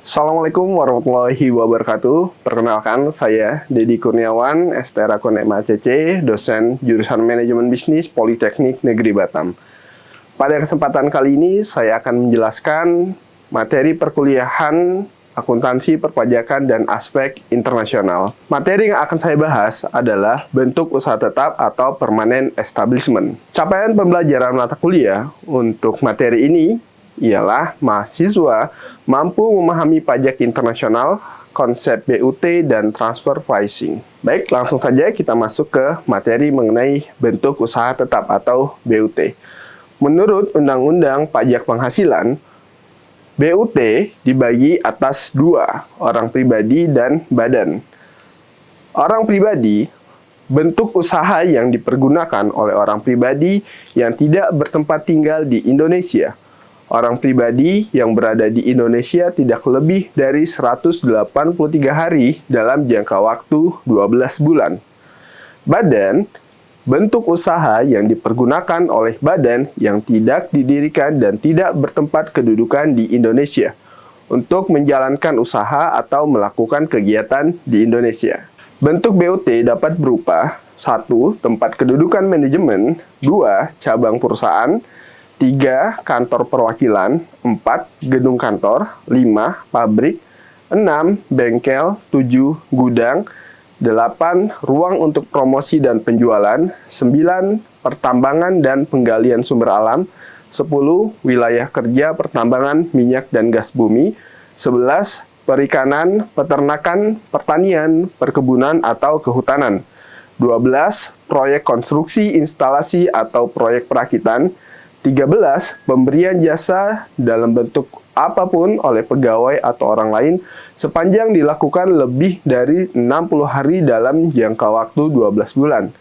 Assalamualaikum warahmatullahi wabarakatuh. Perkenalkan, saya Dedi Kurniawan, STR Akun MACC, dosen jurusan Manajemen Bisnis Politeknik Negeri Batam. Pada kesempatan kali ini, saya akan menjelaskan materi perkuliahan akuntansi, perpajakan, dan aspek internasional. Materi yang akan saya bahas adalah bentuk usaha tetap atau permanent establishment. Capaian pembelajaran mata kuliah untuk materi ini ialah mahasiswa mampu memahami pajak internasional, konsep BUT, dan transfer pricing. Baik, langsung saja kita masuk ke materi mengenai bentuk usaha tetap atau BUT. Menurut Undang-Undang Pajak Penghasilan, BUT dibagi atas dua, orang pribadi dan badan. Orang pribadi, bentuk usaha yang dipergunakan oleh orang pribadi yang tidak bertempat tinggal di Indonesia. Orang pribadi yang berada di Indonesia tidak lebih dari 183 hari dalam jangka waktu 12 bulan. Badan, bentuk usaha yang dipergunakan oleh badan yang tidak didirikan dan tidak bertempat kedudukan di Indonesia untuk menjalankan usaha atau melakukan kegiatan di Indonesia. Bentuk BUT dapat berupa 1. Tempat kedudukan manajemen, 2. Cabang perusahaan, 3. Kantor perwakilan, 4. Gedung kantor, 5. Pabrik, 6. Bengkel, 7. Gudang, 8. Ruang untuk promosi dan penjualan, 9. Pertambangan dan penggalian sumber alam, 10. Wilayah kerja pertambangan minyak dan gas bumi, 11. Perikanan, peternakan, pertanian, perkebunan atau kehutanan, 12. Proyek konstruksi, instalasi atau proyek perakitan, 13. Pemberian jasa dalam bentuk apapun oleh pegawai atau orang lain sepanjang dilakukan lebih dari 60 hari dalam jangka waktu 12 bulan.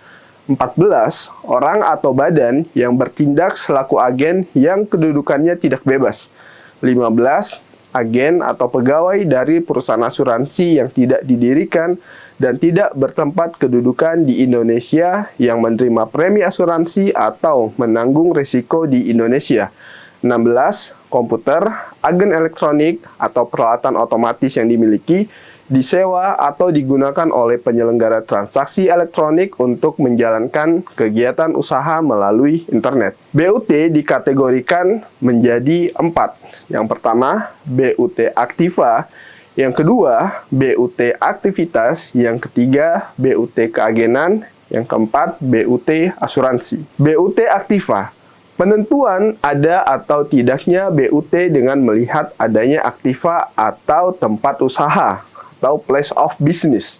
14. Orang atau badan yang bertindak selaku agen yang kedudukannya tidak bebas. 15. Agen atau pegawai dari perusahaan asuransi yang tidak didirikan dan tidak bertempat kedudukan di Indonesia yang menerima premi asuransi atau menanggung risiko di Indonesia. 16. Komputer, agen elektronik, atau peralatan otomatis yang dimiliki, disewa atau digunakan oleh penyelenggara transaksi elektronik untuk menjalankan kegiatan usaha melalui internet. BUT dikategorikan menjadi 4. Yang pertama, BUT aktiva. Yang kedua, BUT aktivitas. Yang ketiga, BUT keagenan. Yang keempat, BUT asuransi. BUT aktiva. Penentuan ada atau tidaknya BUT dengan melihat adanya aktiva atau tempat usaha atau place of business.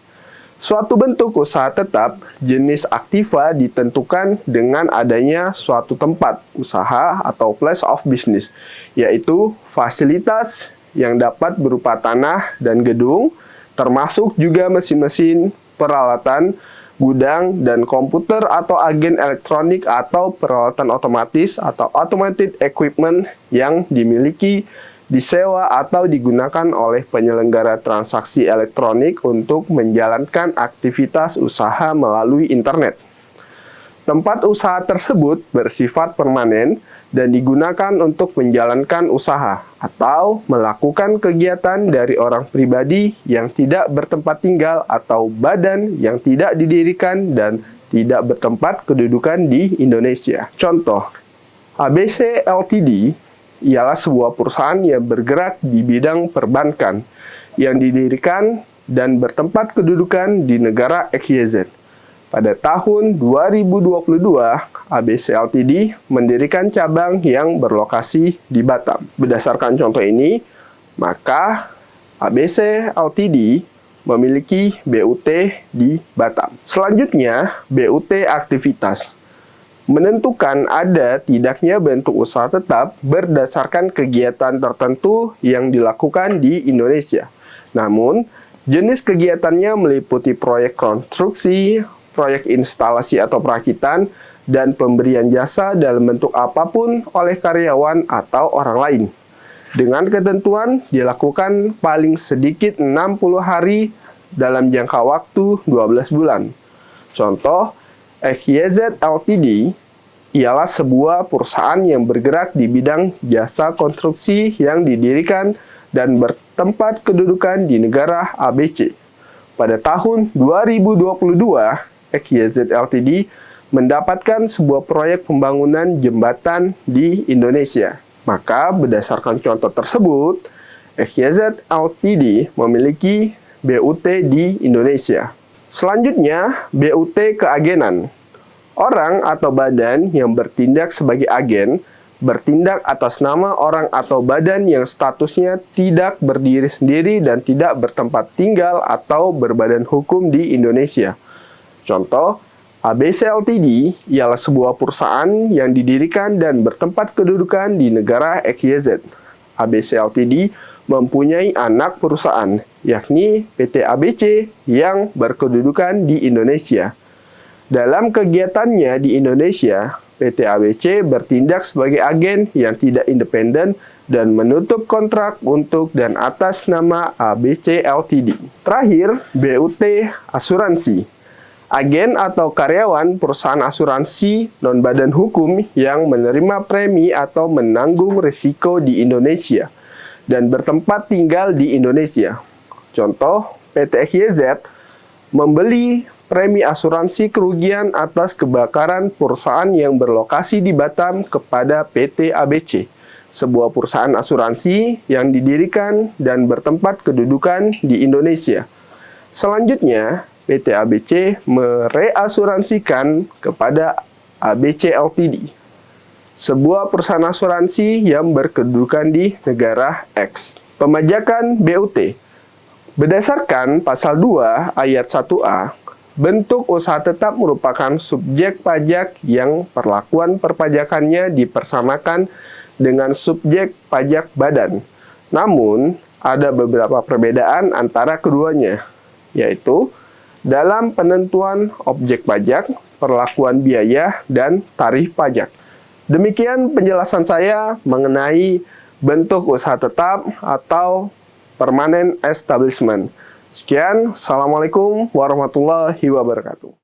Suatu bentuk usaha tetap jenis aktiva ditentukan dengan adanya suatu tempat usaha atau place of business, yaitu fasilitas yang dapat berupa tanah dan gedung, termasuk juga mesin-mesin, peralatan, gudang, dan komputer atau agen elektronik atau peralatan otomatis atau automated equipment yang dimiliki, disewa atau digunakan oleh penyelenggara transaksi elektronik untuk menjalankan aktivitas usaha melalui internet. Tempat usaha tersebut bersifat permanen dan digunakan untuk menjalankan usaha atau melakukan kegiatan dari orang pribadi yang tidak bertempat tinggal atau badan yang tidak didirikan dan tidak bertempat kedudukan di Indonesia. Contoh, ABC Ltd ialah sebuah perusahaan yang bergerak di bidang perbankan yang didirikan dan bertempat kedudukan di negara XYZ. Pada tahun 2022, ABC Ltd mendirikan cabang yang berlokasi di Batam. Berdasarkan contoh ini, maka ABC Ltd memiliki BUT di Batam. Selanjutnya, BUT aktivitas. Menentukan ada tidaknya bentuk usaha tetap berdasarkan kegiatan tertentu yang dilakukan di Indonesia. Namun, jenis kegiatannya meliputi proyek konstruksi, proyek instalasi atau perakitan, dan pemberian jasa dalam bentuk apapun oleh karyawan atau orang lain. Dengan ketentuan dilakukan paling sedikit 60 hari dalam jangka waktu 12 bulan. Contoh, XYZ Ltd ialah sebuah perusahaan yang bergerak di bidang jasa konstruksi yang didirikan dan bertempat kedudukan di negara ABC. Pada tahun 2022, XYZ Ltd mendapatkan sebuah proyek pembangunan jembatan di Indonesia. Maka berdasarkan contoh tersebut, XYZ Ltd memiliki BUT di Indonesia. Selanjutnya, BUT keagenan. Orang atau badan yang bertindak sebagai agen bertindak atas nama orang atau badan yang statusnya tidak berdiri sendiri dan tidak bertempat tinggal atau berbadan hukum di Indonesia. Contoh, ABC Ltd ialah sebuah perusahaan yang didirikan dan bertempat kedudukan di negara XYZ. ABC Ltd mempunyai anak perusahaan, yakni PT ABC yang berkedudukan di Indonesia. Dalam kegiatannya di Indonesia, PT ABC bertindak sebagai agen yang tidak independen dan menutup kontrak untuk dan atas nama ABC Ltd. Terakhir, BUT asuransi. Agen atau karyawan perusahaan asuransi non-badan hukum yang menerima premi atau menanggung risiko di Indonesia dan bertempat tinggal di Indonesia. Contoh, PT XYZ membeli premi asuransi kerugian atas kebakaran perusahaan yang berlokasi di Batam kepada PT ABC, sebuah perusahaan asuransi yang didirikan dan bertempat kedudukan di Indonesia. Selanjutnya, PT ABC mereasuransikan kepada ABC Ltd, sebuah perusahaan asuransi yang berkedudukan di negara X. Pemajakan BUT. Berdasarkan pasal 2 ayat 1A, bentuk usaha tetap merupakan subjek pajak yang perlakuan perpajakannya dipersamakan dengan subjek pajak badan. Namun, ada beberapa perbedaan antara keduanya, yaitu dalam penentuan objek pajak, perlakuan biaya, dan tarif pajak. Demikian penjelasan saya mengenai bentuk usaha tetap atau permanent establishment. Sekian, Assalamualaikum warahmatullahi wabarakatuh.